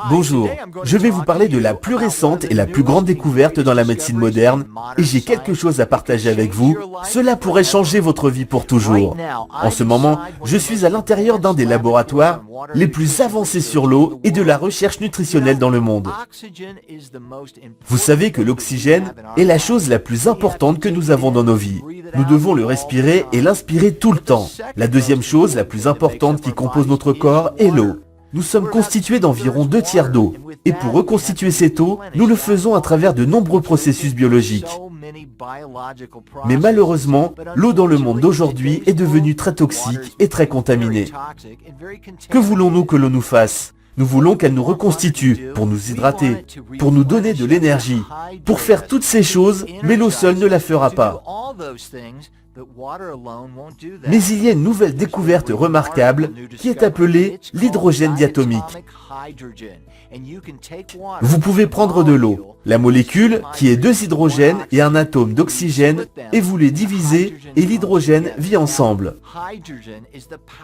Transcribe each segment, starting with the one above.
Bonjour, je vais vous parler de la plus récente et la plus grande découverte dans la médecine moderne, et j'ai quelque chose à partager avec vous. Cela pourrait changer votre vie pour toujours. En ce moment, je suis à l'intérieur d'un des laboratoires les plus avancés sur l'eau et de la recherche nutritionnelle dans le monde. Vous savez que l'oxygène est la chose la plus importante que nous avons dans nos vies. Nous devons le respirer et l'inspirer tout le temps. La deuxième chose la plus importante qui compose notre corps est l'eau. Nous sommes constitués d'environ 2/3 d'eau, et pour reconstituer cette eau, nous le faisons à travers de nombreux processus biologiques. Mais malheureusement, l'eau dans le monde d'aujourd'hui est devenue très toxique et très contaminée. Que voulons-nous que l'eau nous fasse ? Nous voulons qu'elle nous reconstitue, pour nous hydrater, pour nous donner de l'énergie, pour faire toutes ces choses, mais l'eau seule ne la fera pas. Mais il y a une nouvelle découverte remarquable qui est appelée l'hydrogène diatomique. Vous pouvez prendre de l'eau, la molécule qui est 2 hydrogènes et un atome d'oxygène, et vous les divisez et l'hydrogène vit ensemble.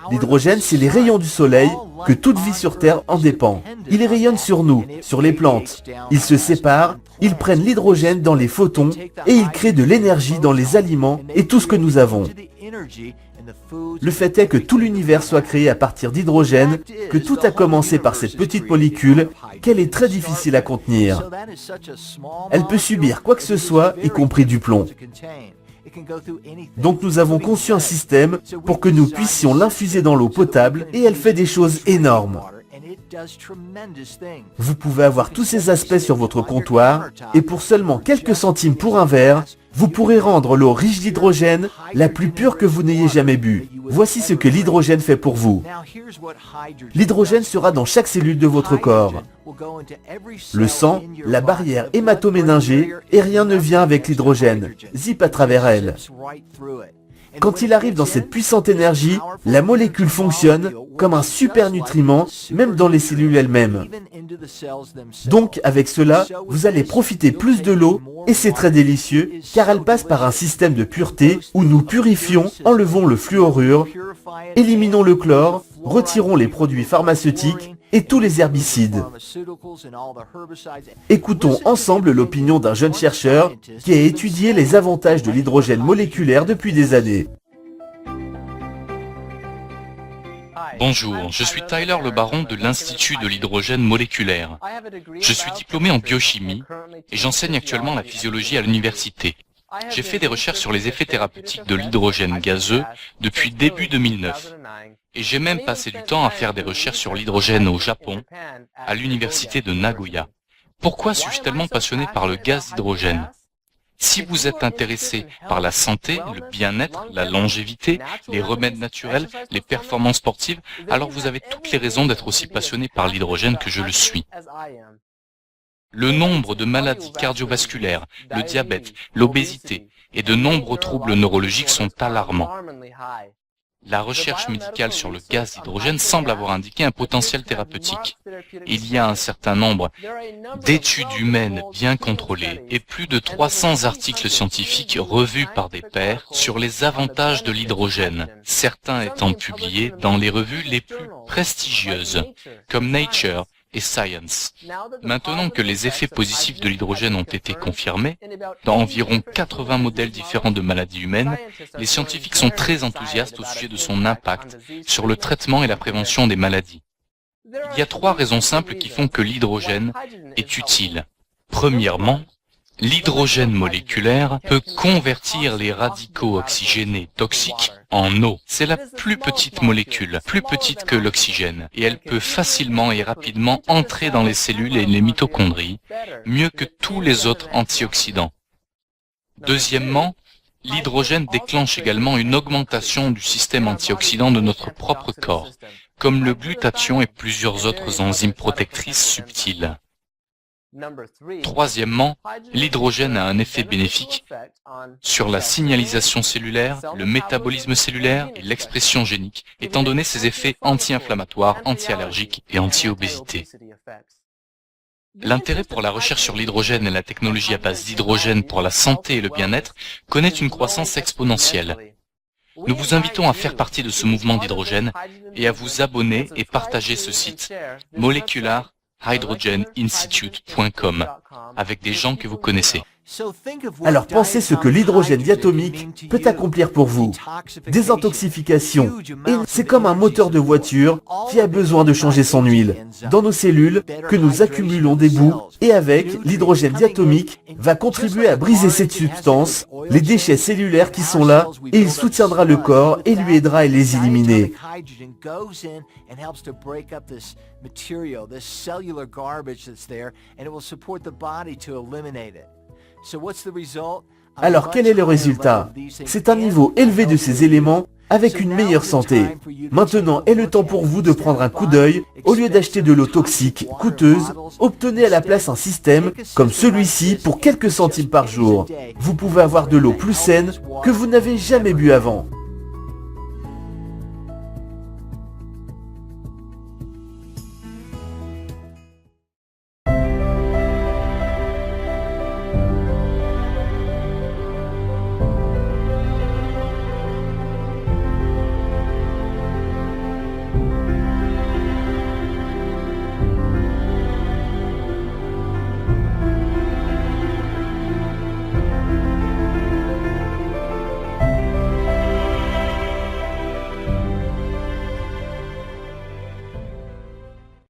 L'hydrogène, c'est les rayons du soleil que toute vie sur Terre en dépend. Ils rayonnent sur nous, sur les plantes. Ils se séparent, ils prennent l'hydrogène dans les photons et ils créent de l'énergie dans les aliments et tout ce que nous avons. Le fait est que tout l'univers soit créé à partir d'hydrogène, que tout a commencé par cette petite molécule, qu'elle est très difficile à contenir. Elle peut subir quoi que ce soit, y compris du plomb. Donc nous avons conçu un système pour que nous puissions l'infuser dans l'eau potable et elle fait des choses énormes. Vous pouvez avoir tous ces aspects sur votre comptoir et pour seulement quelques centimes pour un verre, vous pourrez rendre l'eau riche d'hydrogène la plus pure que vous n'ayez jamais bu. Voici ce que l'hydrogène fait pour vous. L'hydrogène sera dans chaque cellule de votre corps. Le sang, la barrière hémato-méningée, et rien ne vient avec l'hydrogène. Zip à travers elle. Quand il arrive dans cette puissante énergie, la molécule fonctionne comme un super nutriment, même dans les cellules elles-mêmes. Donc, avec cela, vous allez profiter plus de l'eau, et c'est très délicieux, car elle passe par un système de pureté où nous purifions, enlevons le fluorure, éliminons le chlore, retirons les produits pharmaceutiques et tous les herbicides. Écoutons ensemble l'opinion d'un jeune chercheur qui a étudié les avantages de l'hydrogène moléculaire depuis des années. Bonjour, je suis Tyler Le Baron de l'Institut de l'hydrogène moléculaire. Je suis diplômé en biochimie et j'enseigne actuellement la physiologie à l'université. J'ai fait des recherches sur les effets thérapeutiques de l'hydrogène gazeux depuis début 2009. Et j'ai même passé du temps à faire des recherches sur l'hydrogène au Japon, à l'université de Nagoya. Pourquoi suis-je tellement passionné par le gaz d'hydrogène ? Si vous êtes intéressé par la santé, le bien-être, la longévité, les remèdes naturels, les performances sportives, alors vous avez toutes les raisons d'être aussi passionné par l'hydrogène que je le suis. Le nombre de maladies cardiovasculaires, le diabète, l'obésité et de nombreux troubles neurologiques sont alarmants. La recherche médicale sur le gaz d'hydrogène semble avoir indiqué un potentiel thérapeutique. Il y a un certain nombre d'études humaines bien contrôlées et plus de 300 articles scientifiques revus par des pairs sur les avantages de l'hydrogène, certains étant publiés dans les revues les plus prestigieuses, comme Nature et Science. Maintenant que les effets positifs de l'hydrogène ont été confirmés, dans environ 80 modèles différents de maladies humaines, les scientifiques sont très enthousiastes au sujet de son impact sur le traitement et la prévention des maladies. Il y a 3 raisons simples qui font que l'hydrogène est utile. Premièrement, l'hydrogène moléculaire peut convertir les radicaux oxygénés toxiques en eau. C'est la plus petite molécule, plus petite que l'oxygène, et elle peut facilement et rapidement entrer dans les cellules et les mitochondries, mieux que tous les autres antioxydants. Deuxièmement, l'hydrogène déclenche également une augmentation du système antioxydant de notre propre corps, comme le glutathion et plusieurs autres enzymes protectrices subtiles. Troisièmement, l'hydrogène a un effet bénéfique sur la signalisation cellulaire, le métabolisme cellulaire et l'expression génique, étant donné ses effets anti-inflammatoires, anti-allergiques et anti-obésité. L'intérêt pour la recherche sur l'hydrogène et la technologie à base d'hydrogène pour la santé et le bien-être connaît une croissance exponentielle. Nous vous invitons à faire partie de ce mouvement d'hydrogène et à vous abonner et partager ce site molecular.org. hydrogeninstitute.com avec des gens que vous connaissez. Alors pensez ce que l'hydrogène diatomique peut accomplir pour vous. Désintoxification. Et c'est comme un moteur de voiture qui a besoin de changer son huile. Dans nos cellules, que nous accumulons des boues, et avec l'hydrogène diatomique, va contribuer à briser cette substance, les déchets cellulaires qui sont là, et il soutiendra le corps et lui aidera à les éliminer. Alors quel est le résultat? C'est un niveau élevé de ces éléments avec une meilleure santé. Maintenant est le temps pour vous de prendre un coup d'œil. Au lieu d'acheter de l'eau toxique, coûteuse, obtenez à la place un système comme celui-ci pour quelques centimes par jour. Vous pouvez avoir de l'eau plus saine que vous n'avez jamais bu avant.